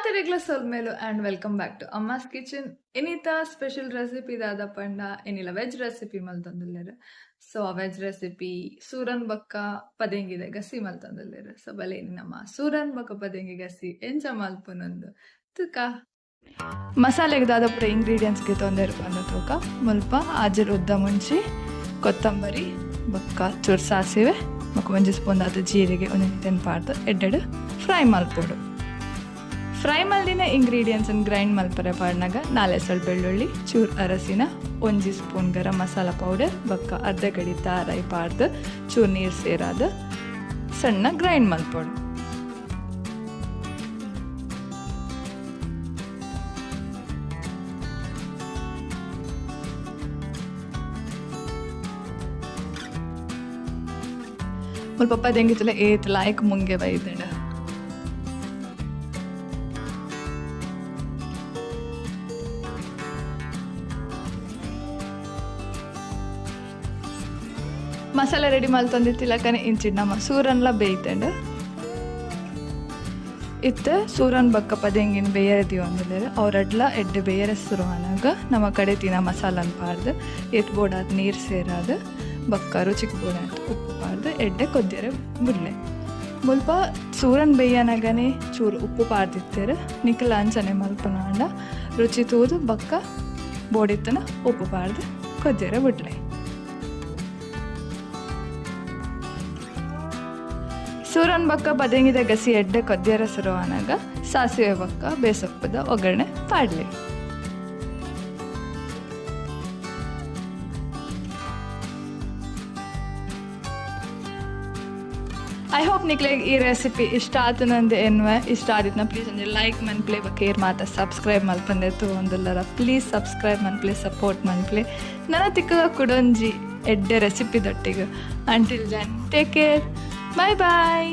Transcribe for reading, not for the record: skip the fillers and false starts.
ತೆರೆಗ್ಲ ಸೊಲ್ಮೇಲು and welcome back to Amma's kitchen. ಇನ್ನಿತ special recipe ದಾದ ಪಂಡ ಏನಿಲ್ಲ ವೆಜ್ ರೆಸಿಪಿ ಮಲ್ತೊಂದುಲ್ಲೆರ್. ಸೊ ಆ ವೆಜ್ ರೆಸಿಪಿ ಸೂರನ್ ಬೊಕ್ಕ ಪದೆಂಗಿದೆ ಗಸಿ ಮಲ್ತೊಂದುಲ್ಲೆರ್. ಸೊ ಬಲೆ ನಮ್ಮ ಸೂರನ್ ಬೊಕ್ಕ ಪದೆಂಗಿ ಗಸಿ ಎಂಚ ಮಲ್ಪುನೊಂದು ತುಕ ಮಸಾಲೆಗೆ ದಾದ ಪೂರ ಇಂಗ್ರೀಡಿಯೆಂಟ್ಸ್ಗೆ ತೊಂದರೆ ಬಂದ ತೂಕ ಮುಲ್ಪ ಆಜರ್ ಉದ್ದ ಮುಂಚಿ ಕೊತ್ತಂಬರಿ ಬೊಕ್ಕ ಚೂರು ಸಾಸಿವೆ ಮತ್ತು 1 ಸ್ಪೂನ್ ಆದ ಜೀರಿಗೆ ತೆನ್ಪಾರ್ದು ಎಡ್ಡೆಡು ಫ್ರೈ ಮಲ್ಪೋಡು. ಫ್ರೈ ಮಲ್ದಿನ ಇಂಗ್ರೀಡಿಯೆಂಟ್ಸನ್ನು ಗ್ರೈಂಡ್ ಮಲ್ಪರೆ ಪಾಡ್ನಾಗ 4 ಎಸಳು ಬೆಳ್ಳುಳ್ಳಿ ಚೂರು ಅರಸಿನ 1 ಸ್ಪೂನ್ ಗರಂ ಮಸಾಲ ಪೌಡರ್ ಬೊಕ್ಕ ಅರ್ಧ ಗಡಿ ತಾರಾಯಿ ಪಾಡ್ದು ಚೂರು ನೀರು ಸೇರಾದ ಸಣ್ಣ ಗ್ರೈಂಡ್ ಮಲ್ಪೋಡು. ಮುಲ್ಪ ಪದೆಂಗಿತ್ತಲ ಏತ್ ಲಾಯ್ಕ್ ಮುಂಗೆ ಬೈದೆಂಡ ಮಸಾಲೆ ರೆಡಿ ಮಲ್ತೊಂದಿತ್ತಿಲ್ಲಕನೆ ಇಂಚಿಡ್ ನಮ್ಮ ಸೂರನ್ಲ ಬೇಯ್ತಂಡ ಇತ್ತೆ ಸೂರನ್ ಬೊಕ್ಕ ಪದೆಂಗಿನ ಬೇಯರೆ ದಿವಂದಿಲ್ಲೆರ್ ಅವ್ರಡ್ಲ ಎಡ್ಡೆ ಬೇಯರೆ ಸುರುವಾನಾಗ ನಮ್ಮ ಕಡೆ ತಿನ್ನ ಮಸಾಲನ್ ಪಾಡ್ದು ಎತ್ ಬೋಡಾದ ನೀರು ಸೇರಾದ ಬೊಕ್ಕ ರುಚಿಗೆ ಬೋಡಾದ ಉಪ್ಪು ಪಾಡ್ದು ಎಡ್ಡೆ ಕೊದ್ದಿರೆ ಬಿಡ್ಲೆ. ಮುಲ್ಪ ಸೂರನ್ ಬೇಯನಾಗನೆ ಚೂರು ಉಪ್ಪು ಪಾಡ್ದಿತ್ತೇರು ನಿಖಲ ಅಂಚನೆ ಮಲ್ಪನಾಂಡ ರುಚಿ ತೂದು ಬೊಕ್ಕ ಬೋಡಿತ್ತನ ಉಪ್ಪು ಪಾಡ್ದು ಕೊದ್ದಿರೆ ಬಿಡ್ಲೆ. ಸೂರನ್ ಬೊಕ್ಕ ಪದೆಂಗಿದ ಗಸಿ ಎಡ್ಡೆ ಕೊದ್ದಿರ ಸುರುವಾನಾಗ ಸಾಸಿವೆ ಬೊಕ್ಕ ಬೇಸೊಪ್ಪದ ಒಗ್ಗರಣೆ ಪಾಡ್ಲಿ. ಐ ಹೋಪ್ ನಿಕ್ಲೆ ಈ ರೆಸಿಪಿ ಇಷ್ಟ ಆತು ನಂದು ಎನ್ವೆ ಇಷ್ಟ ಆದಿತ್ನ ಪ್ಲೀಸ್ ಒಂದು ಲೈಕ್ ಮನ್ಪ್ಲೆ ಕೇರ್ ಮಾತ ಸಬ್ಸ್ಕ್ರೈಬ್ ಮಲ್ಪಂದೆ ಒಂದಲ್ಲರ ಪ್ಲೀಸ್ ಸಬ್ಸ್ಕ್ರೈಬ್ ಮನ್ಪ್ಲೆ ಸಪೋರ್ಟ್ ಮನ್ಪ್ಲೆ ನನ್ನ ತಿಕ್ಕ ಕುಡೊಂಜಿ ಎಡ್ಡೆ ರೆಸಿಪಿ ದೊಟ್ಟಿಗೆ. Until then take care, bye ಬಾಯ್.